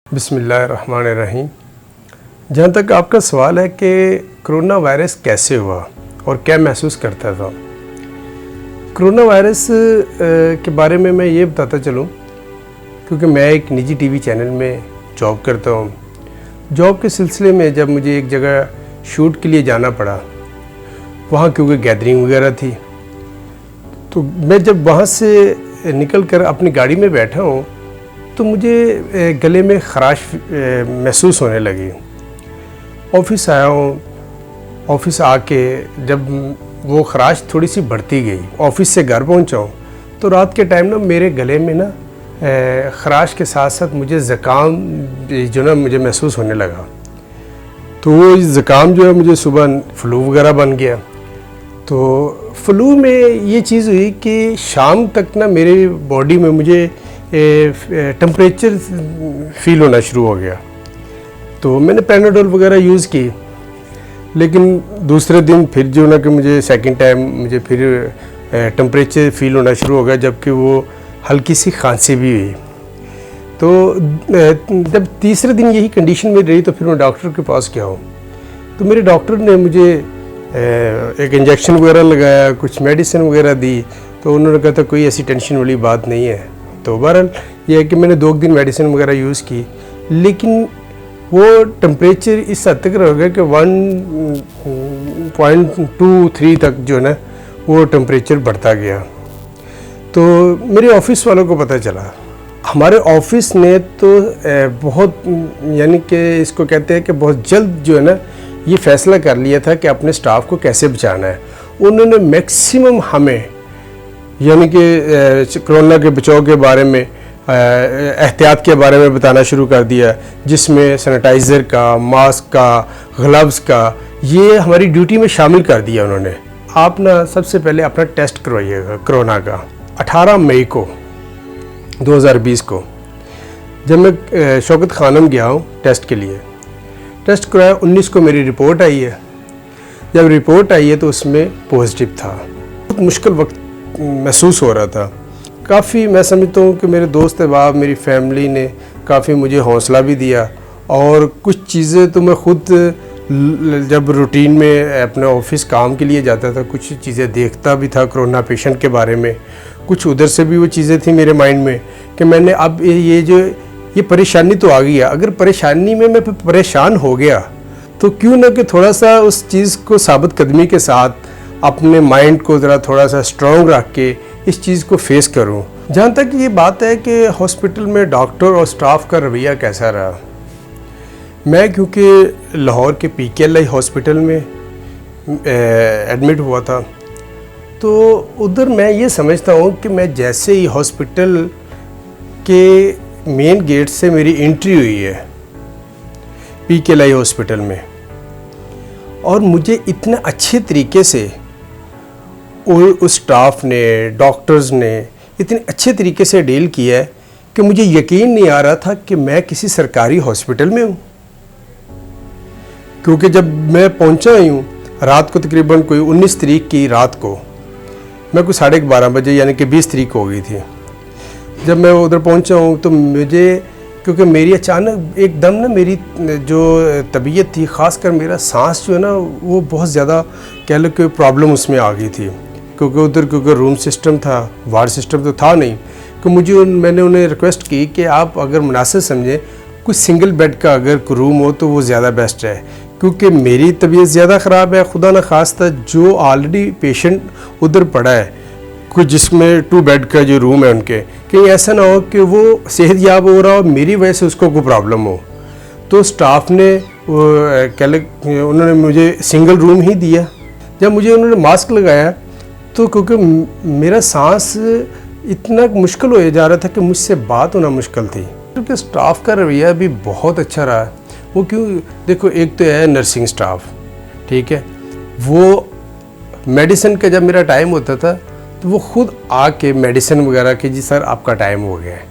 बिस्मिल्लाहिर्रहमानिर्रहीम। जहाँ तक आपका सवाल है कि कोरोना वायरस कैसे हुआ और क्या महसूस करता था, कोरोना वायरस के बारे में मैं ये बताता चलूँ क्योंकि मैं एक निजी टीवी चैनल में जॉब करता हूँ। जॉब के सिलसिले में जब मुझे एक जगह शूट के लिए जाना पड़ा, वहाँ क्योंकि गैदरिंग वगैरह थी, तो मैं जब वहाँ से निकल कर अपनी गाड़ी में बैठा हूँ तो मुझे गले में ख़राश महसूस होने लगी। ऑफ़िस आया हूँ, ऑफ़िस आके जब वो ख़राश थोड़ी सी बढ़ती गई, ऑफ़िस से घर पहुँचा हूँ तो रात के टाइम ना मेरे गले में ना ख़राश के साथ साथ मुझे ज़ुकाम जो ना मुझे महसूस होने लगा। तो वो ज़ुकाम जो है मुझे सुबह फ्लू वगैरह बन गया। तो फ्लू में ये चीज़ हुई कि शाम तक ना मेरी बॉडी में मुझे टेम्परेचर फील होना शुरू हो गया। तो मैंने पैनाडोल वगैरह यूज़ की, लेकिन दूसरे दिन फिर जो ना कि मुझे सेकंड टाइम मुझे फिर टेम्परेचर फील होना शुरू हो गया, जबकि वो हल्की सी खांसी भी हुई। तो जब तीसरे दिन यही कंडीशन में रही तो फिर मैं डॉक्टर के पास गया हूँ। तो मेरे डॉक्टर ने मुझे एक इंजेक्शन वगैरह लगाया, कुछ मेडिसिन वगैरह दी। तो उन्होंने कहा था कोई ऐसी टेंशन वाली बात नहीं है। तो बहरहाल ये है कि मैंने 2 दिन मेडिसिन वगैरह यूज़ की, लेकिन वो टेम्परेचर इस हद तक रह गया कि 1.23 तक जो है ना वो टेम्परेचर बढ़ता गया। तो मेरे ऑफ़िस वालों को पता चला। हमारे ऑफ़िस ने तो बहुत यानी कि इसको कहते हैं कि बहुत जल्द जो है ना ये फ़ैसला कर लिया था कि अपने स्टाफ को कैसे बचाना है। उन्होंने मैक्सिमम हमें यानी कि कोरोना के बचाव के बारे में एहतियात के बारे में बताना शुरू कर दिया, जिसमें सैनिटाइज़र का, मास्क का, ग्लव्स का, ये हमारी ड्यूटी में शामिल कर दिया उन्होंने। आप ना सबसे पहले अपना टेस्ट करवाइएगा कोरोना का। 18 मई को 2020 को जब मैं शौकत खानम गया हूँ टेस्ट के लिए, टेस्ट करवाया, 19 को मेरी रिपोर्ट आई है। जब रिपोर्ट आई है तो उसमें पॉजिटिव था। बहुत मुश्किल वक्त महसूस हो रहा था। काफ़ी मैं समझता हूँ कि मेरे दोस्त अहबाब, मेरी फैमिली ने काफ़ी मुझे हौसला भी दिया, और कुछ चीज़ें तो मैं ख़ुद जब रूटीन में अपने ऑफिस काम के लिए जाता था कुछ चीज़ें देखता भी था कोरोना पेशेंट के बारे में। कुछ उधर से भी वो चीज़ें थी मेरे माइंड में कि मैंने अब ये परेशानी तो आ गई है, अगर परेशानी में मैं परेशान हो गया तो क्यों ना कि थोड़ा सा उस चीज़ को साबित कदमी के साथ अपने माइंड को ज़रा थोड़ा सा स्ट्रॉन्ग रख के इस चीज़ को फेस करूं। जहाँ तक ये बात है कि हॉस्पिटल में डॉक्टर और स्टाफ का रवैया कैसा रहा, मैं क्योंकि लाहौर के PKLI हॉस्पिटल में एडमिट हुआ था, तो उधर मैं ये समझता हूँ कि मैं जैसे ही हॉस्पिटल के मेन गेट से मेरी एंट्री हुई है PKLI हॉस्पिटल में, और मुझे इतना अच्छे तरीके से उस स्टाफ ने, डॉक्टर्स ने इतने अच्छे तरीके से डील किया है कि मुझे यकीन नहीं आ रहा था कि मैं किसी सरकारी हॉस्पिटल में हूँ। क्योंकि जब मैं पहुँचा ही हूँ रात को, तकरीबन कोई 19 तारीख की रात को, मैं कोई 12:30 बजे यानी कि 20 तारीख हो गई थी जब मैं उधर पहुँचा हूँ, तो मुझे क्योंकि मेरी अचानक एकदम ना मेरी जो तबीयत थी, ख़ासकर मेरा सांस जो है ना वो बहुत ज़्यादा कह लो कि प्रॉब्लम उसमें आ गई थी। क्योंकि उधर रूम सिस्टम था, वार्ड सिस्टम तो था नहीं। कि मैंने उन्हें रिक्वेस्ट की कि आप अगर मुनासिब समझें कुछ सिंगल बेड का अगर रूम हो तो वो ज़्यादा बेस्ट है, क्योंकि मेरी तबीयत ज़्यादा ख़राब है। खुदा न खास्ता जो ऑलरेडी पेशेंट उधर पड़ा है, कुछ जिसमें 2 बेड का जो रूम है उनके, कहीं ऐसा ना हो कि वो सेहतयाब हो रहा हो, मेरी वजह से उसको कोई प्रॉब्लम हो। तो स्टाफ ने उन्होंने मुझे सिंगल रूम ही दिया। जब मुझे उन्होंने मास्क लगाया तो क्योंकि मेरा सांस इतना मुश्किल हो जा रहा था कि मुझसे बात होना मुश्किल थी। क्योंकि स्टाफ का रवैया भी बहुत अच्छा रहा। वो क्यों, देखो एक तो है नर्सिंग स्टाफ, ठीक है, वो मेडिसिन का जब मेरा टाइम होता था तो वो खुद आके मेडिसिन वगैरह के, जी सर आपका टाइम हो गया है,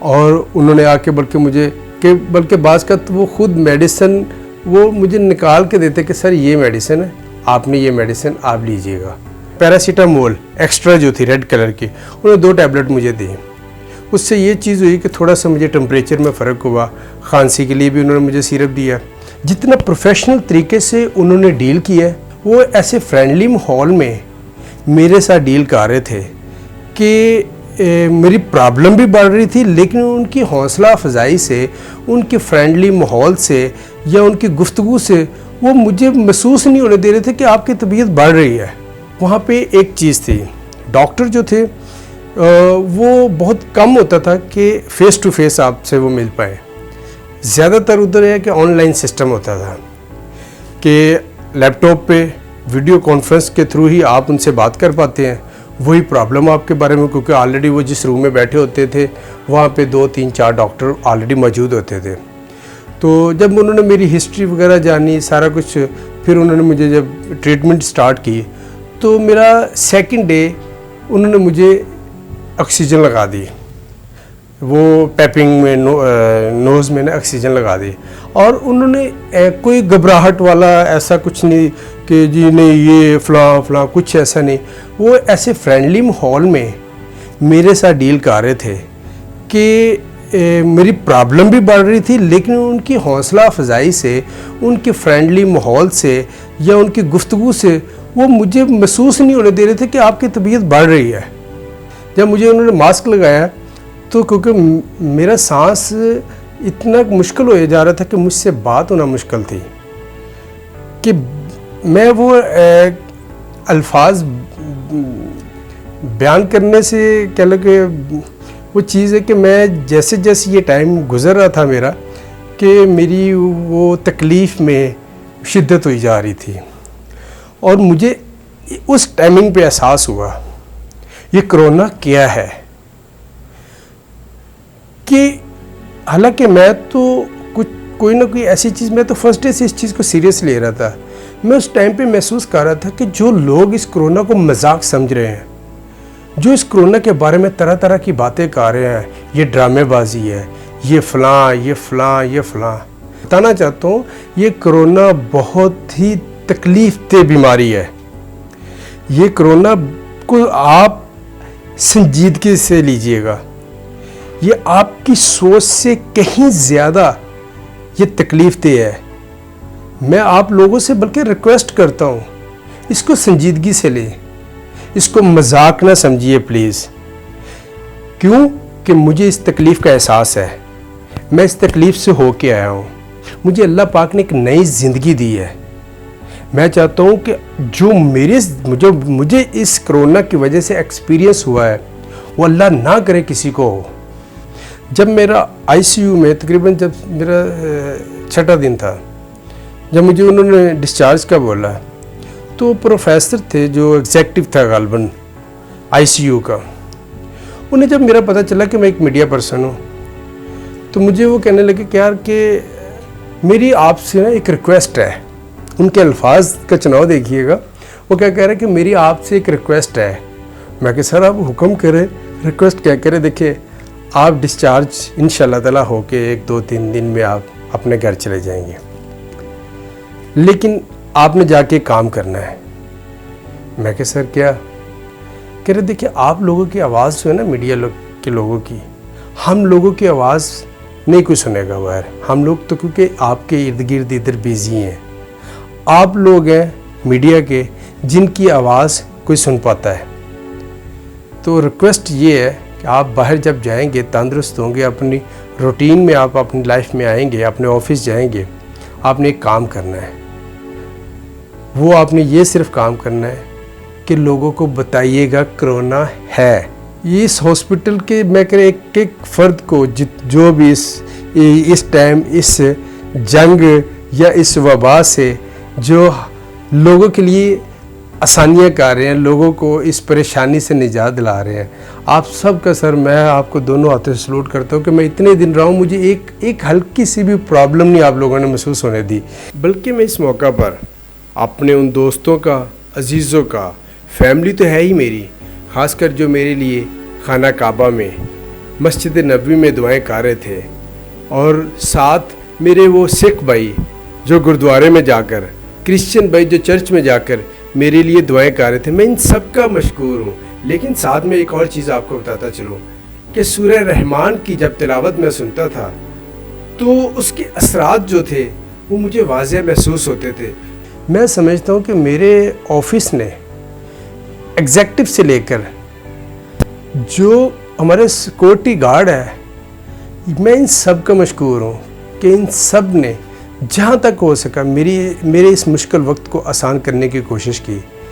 और उन्होंने आके बल्कि बाज़ का तो वो खुद मेडिसिन वो मुझे निकाल के देते कि सर ये मेडिसिन है, आपने ये मेडिसिन आप लीजिएगा। पैरासीटामोल एक्स्ट्रा जो थी रेड कलर की, उन्होंने 2 टैबलेट मुझे दी। उससे ये चीज़ हुई कि थोड़ा सा मुझे टेम्परेचर में फ़र्क हुआ। खांसी के लिए भी उन्होंने मुझे सिरप दिया। जितना प्रोफेशनल तरीके से उन्होंने डील किया है, वो ऐसे फ्रेंडली माहौल में मेरे साथ डील कर रहे थे कि मेरी प्रॉब्लम भी बढ़ रही थी, लेकिन उनकी हौसला अफजाई से, उनके फ्रेंडली माहौल से या उनकी गुफ्तगू से वो मुझे महसूस नहीं होने दे रहे थे कि आपकी तबीयत बढ़ रही है। वहाँ पे एक चीज़ थी, डॉक्टर जो थे वो बहुत कम होता था कि फ़ेस टू फेस आपसे वो मिल पाए। ज़्यादातर उधर है कि ऑनलाइन सिस्टम होता था कि लैपटॉप पे वीडियो कॉन्फ्रेंस के थ्रू ही आप उनसे बात कर पाते हैं, वही प्रॉब्लम आपके बारे में, क्योंकि ऑलरेडी वो जिस रूम में बैठे होते थे वहाँ पे 2 3 4 डॉक्टर ऑलरेडी मौजूद होते थे। तो जब उन्होंने मेरी हिस्ट्री वगैरह जानी, सारा कुछ, फिर उन्होंने मुझे जब ट्रीटमेंट स्टार्ट की, तो मेरा सेकंड डे उन्होंने मुझे ऑक्सीजन लगा दी, वो पैपिंग में नोज़ में ना ऑक्सीजन लगा दी। और उन्होंने कोई घबराहट वाला ऐसा कुछ नहीं कि जी नहीं ये फ़लाँ कुछ ऐसा नहीं। वो ऐसे फ्रेंडली माहौल में मेरे साथ डील कर रहे थे कि मेरी प्रॉब्लम भी बढ़ रही थी, लेकिन उनकी हौसला अफजाई से, उनके फ्रेंडली माहौल से या उनकी गुफ्तगू से वो मुझे महसूस नहीं होने दे रहे थे कि आपकी तबीयत बढ़ रही है। जब मुझे उन्होंने मास्क लगाया तो क्योंकि मेरा सांस इतना मुश्किल हो जा रहा था कि मुझसे बात होना मुश्किल थी कि मैं वो अल्फाज बयान करने से कह लो कि वो चीज़ है कि मैं जैसे जैसे ये टाइम गुज़र रहा था मेरा, कि मेरी वो तकलीफ़ में शिद्दत हुई जा रही थी। और मुझे उस टाइमिंग पे एहसास हुआ ये कोरोना क्या है, कि हालांकि मैं तो कोई ना कोई ऐसी चीज़, मैं तो फर्स्ट डे से इस चीज़ को सीरियस ले रहा था। मैं उस टाइम पे महसूस कर रहा था कि जो लोग इस कोरोना को मजाक समझ रहे हैं, जो इस कोरोना के बारे में तरह तरह की बातें कर रहे हैं, ये ड्रामेबाजी है, ये फ़लाँ, बताना चाहता हूँ ये कोरोना बहुत ही तकलीफ़देह बीमारी है। ये कोरोना को आप संजीदगी से लीजिएगा, ये आपकी सोच से कहीं ज़्यादा ये तकलीफ़देह है। मैं आप लोगों से बल्कि रिक्वेस्ट करता हूँ, इसको संजीदगी से लें, इसको मजाक ना समझिए प्लीज़। क्यों कि मुझे इस तकलीफ़ का एहसास है, मैं इस तकलीफ़ से होके आया हूँ। मुझे अल्लाह पाक ने एक नई ज़िंदगी दी है। मैं चाहता हूँ कि जो मुझे इस कोरोना की वजह से एक्सपीरियंस हुआ है, वो अल्लाह ना करे किसी को हो। जब मेरा आईसीयू में तकरीबन जब मेरा 6वां दिन था, जब मुझे उन्होंने डिस्चार्ज का बोला, तो प्रोफेसर थे जो एग्जेक्टिव था गालबन आईसीयू का, उन्हें जब मेरा पता चला कि मैं एक मीडिया पर्सन हूँ, तो मुझे वो कहने लगे कि यार कि मेरी आपसे ना एक रिक्वेस्ट है। उनके अल्फाज का चुनाव देखिएगा, वो क्या कह रहे हैं कि मेरी आपसे एक रिक्वेस्ट है। मैं कि सर आप हुक्म करें, रिक्वेस्ट क्या करें। देखिए आप डिस्चार्ज इंशाल्लाह ताला होके 1 2 3 दिन में आप अपने घर चले जाएंगे, लेकिन आपने जाके काम करना है। मैं कि सर क्या। कह रहे देखिए आप लोगों की आवाज़ जो है ना, मीडिया के लोगों की, हम लोगों की आवाज़ नहीं कोई सुनेगा बाहर। हम लोग तो क्योंकि आपके इर्द गिर्द इधर बिजी हैं, आप लोग हैं मीडिया के जिनकी आवाज़ कोई सुन पाता है। तो रिक्वेस्ट ये है कि आप बाहर जब जाएंगे, तंदुरुस्त होंगे, अपनी रूटीन में आप अपनी लाइफ में आएंगे, अपने ऑफिस जाएंगे, आपने एक काम करना है। वो आपने ये सिर्फ काम करना है कि लोगों को बताइएगा कोरोना है। इस हॉस्पिटल के मैं कह एक एक फ़र्द को जो भी इस टाइम इस जंग या इस वबा से जो लोगों के लिए आसानियाँ कर रहे हैं, लोगों को इस परेशानी से निजात दिला रहे हैं, आप सब का सर मैं आपको दोनों हाथों से सलूट करता हूँ कि मैं इतने दिन रहा हूँ, मुझे एक हल्की सी भी प्रॉब्लम नहीं आप लोगों ने महसूस होने दी। बल्कि मैं इस मौका पर अपने उन दोस्तों का, अजीज़ों का, फैमिली तो है ही मेरी, ख़ासकर जो मेरे लिए खाना काबा में, मस्जिद नबवी में दुआएं कर रहे थे, और साथ मेरे वो सिख भाई जो गुरुद्वारे में जाकर, क्रिश्चियन भाई जो चर्च में जाकर मेरे लिए दुआएं कर रहे थे, मैं इन सब का मशकूर हूँ। लेकिन साथ में एक और चीज़ आपको बताता चलूँ, कि सूरह रहमान की जब तिलावत मैं सुनता था तो उसके असरात जो थे वो मुझे वाज़ेह महसूस होते थे। मैं समझता हूँ कि मेरे ऑफिस ने एग्जेक्टिव से लेकर जो हमारे सिक्योरिटी गार्ड है, मैं इन सब का मशकूर हूँ कि इन सब ने जहाँ तक हो सका मेरे इस मुश्किल वक्त को आसान करने की कोशिश की।